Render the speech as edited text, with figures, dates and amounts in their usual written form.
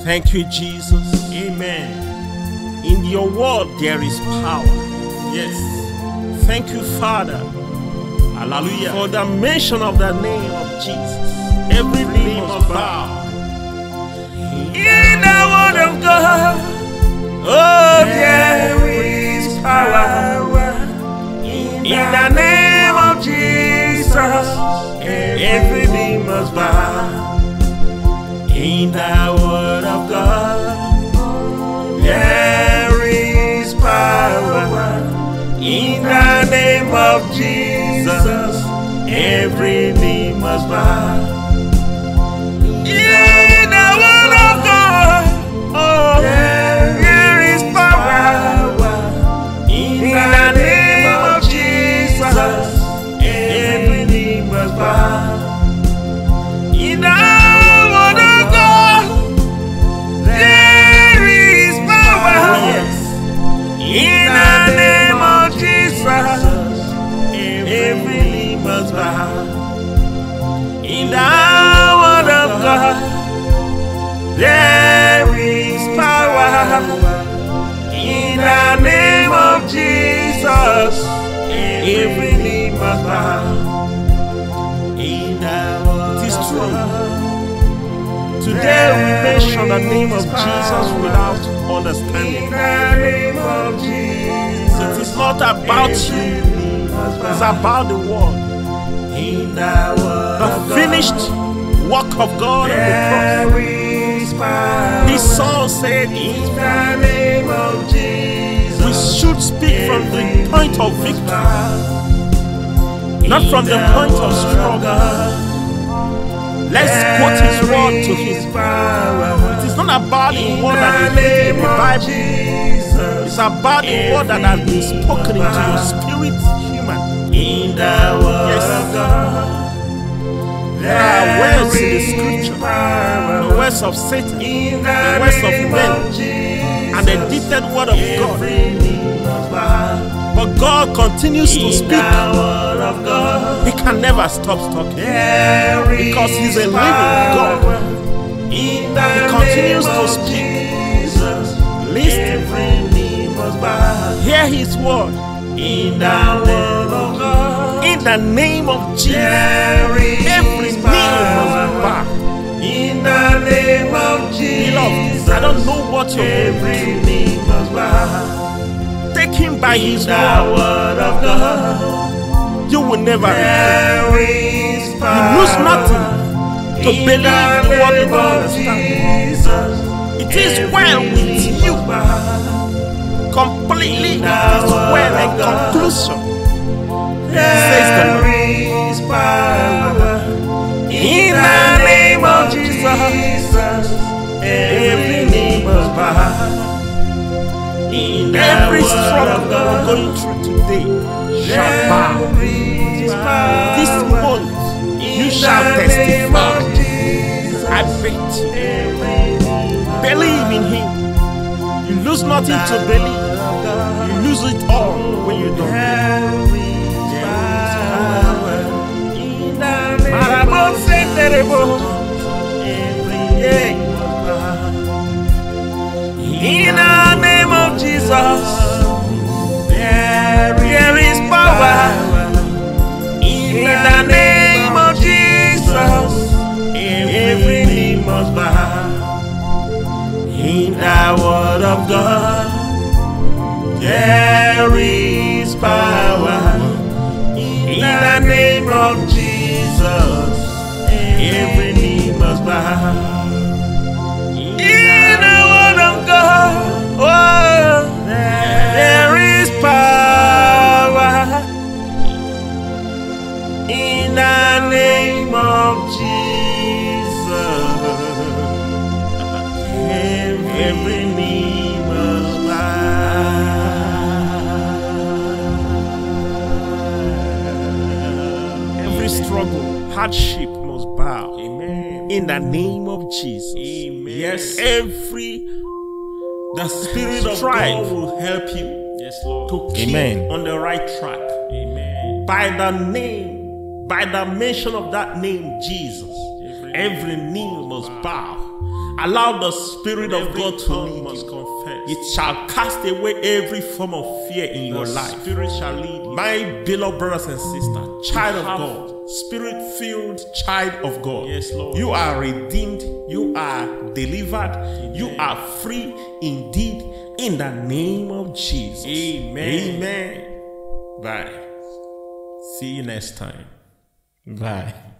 Thank you, Jesus. Amen. In your word there is power. Yes. Thank you, Father. Hallelujah. For the mention of the name of Jesus, every knee must bow. In the word of God, oh, there is power. In the name of Jesus, every knee must bow. In the word of God, there is power. In the name of Jesus, every knee must bow. In the word of God, oh, there is power. In the name of Jesus, every knee must bow. In the word of God, there is power. In the name of Jesus, every knee must bow. In the word of God, there is power. In the name of Jesus, every knee must bow. It is true. Today we mention the name of Jesus without understanding. It is not about you, it's about the word. The finished work of God on the cross. His song said, in the name of Jesus, we should speak from the point of victory, not from the point of struggle. Let's quote his word to his power. It is not about the word that is written in the Bible. It's about the word that has been spoken into your spirit, human. Yes. There are words in the scripture, the words of Satan, the words of men, and the dictated word of God. But God continues to speak. He can never stop talking because He's a living God. He continues to speak. Listen. Hear His word. In the name of Jesus, every knee must bow. In the name of Jesus, beloved, I don't know what you're going through. Take Him by His word of God. You will never regret. You lose nothing to believe what you don't understand. It is well with you. Completely, it is well in conclusion. Says the Lord. In the name of Jesus, every knee must bow. Every struggle you're going through today shall bow. This month you shall testify. I bet you. Believe in Him. You lose nothing to believe. You lose it all when you don't. In the name of Jesus, there is power. In the name of Jesus, every knee must bow. In the word of God, there is power. In the name of Jesus, every knee must bow. In the word of God, oh, there is power. In the name of Jesus, every knee must bow. Every struggle, hardship must bow. Amen. In the name of Jesus. Amen. Yes. The Spirit of God will help you. Yes, Lord. To keep on the right track. Amen. By the mention of that name, Jesus, every knee must bow. Allow the Spirit of God to lead must you. confess. It shall cast away every form of fear in your life. Spirit shall lead you. My beloved brothers and sisters, child of God, Spirit-filled child of God. Yes, Lord. You are redeemed. You are delivered. Amen. You are free indeed in the name of Jesus. Amen. Amen. Bye. See you next time. Bye.